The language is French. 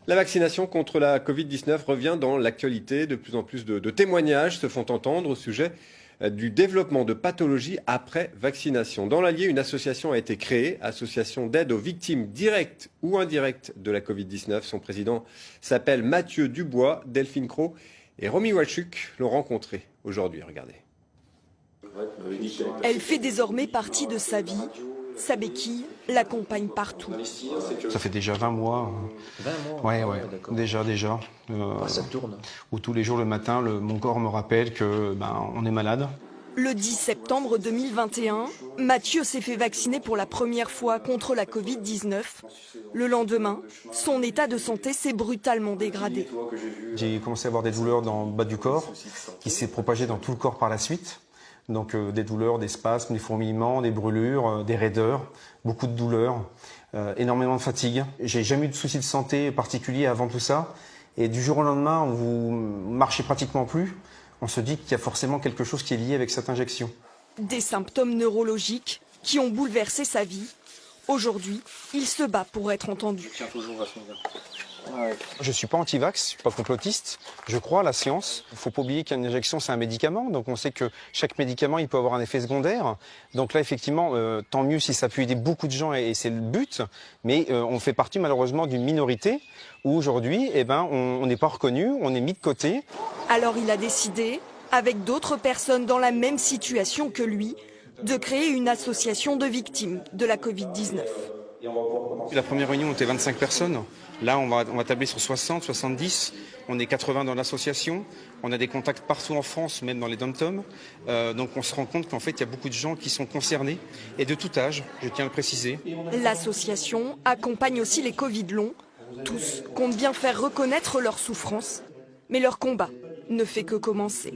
La vaccination contre la Covid-19 revient dans l'actualité. De plus en plus de témoignages se font entendre au sujet du développement de pathologies après vaccination. Dans l'Allier, une association a été créée, association d'aide aux victimes directes ou indirectes de la Covid-19. Son président s'appelle Mathieu Dubois. Delphine Cros et Romy Walchuk l'ont rencontré aujourd'hui. Regardez. Elle fait désormais partie de sa vie. Sa béquille l'accompagne partout. Ça fait déjà 20 mois. 20 mois. Ouais, déjà. Ça tourne. Où tous les jours le matin, mon corps me rappelle que on est malade. Le 10 septembre 2021, Mathieu s'est fait vacciner pour la première fois contre la Covid-19. Le lendemain, son état de santé s'est brutalement dégradé. J'ai commencé à avoir des douleurs dans le bas du corps, qui s'est propagé dans tout le corps par la suite. Donc des douleurs, des spasmes, des fourmillements, des brûlures, des raideurs, beaucoup de douleurs, énormément de fatigue. J'ai jamais eu de soucis de santé particuliers avant tout ça. Et du jour au lendemain, où vous marchez pratiquement plus, on se dit qu'il y a forcément quelque chose qui est lié avec cette injection. Des symptômes neurologiques qui ont bouleversé sa vie. Aujourd'hui, il se bat pour être entendu. Je ne suis pas anti-vax, je ne suis pas complotiste. Je crois à la science. Il ne faut pas oublier qu'une injection, c'est un médicament. Donc on sait que chaque médicament, il peut avoir un effet secondaire. Donc là, effectivement, tant mieux si ça peut aider beaucoup de gens et c'est le but. Mais on fait partie malheureusement d'une minorité où aujourd'hui, on n'est pas reconnu, on est mis de côté. Alors il a décidé, avec d'autres personnes dans la même situation que lui, de créer une association de victimes de la Covid-19. La première réunion, on était 25 personnes. Là, on va tabler sur 60, 70. On est 80 dans l'association. On a des contacts partout en France, même dans les dom-toms. Donc on se rend compte qu'en fait, il y a beaucoup de gens qui sont concernés, et de tout âge, je tiens à le préciser. L'association accompagne aussi les Covid longs. Tous comptent bien faire reconnaître leur souffrance. Mais leur combat ne fait que commencer.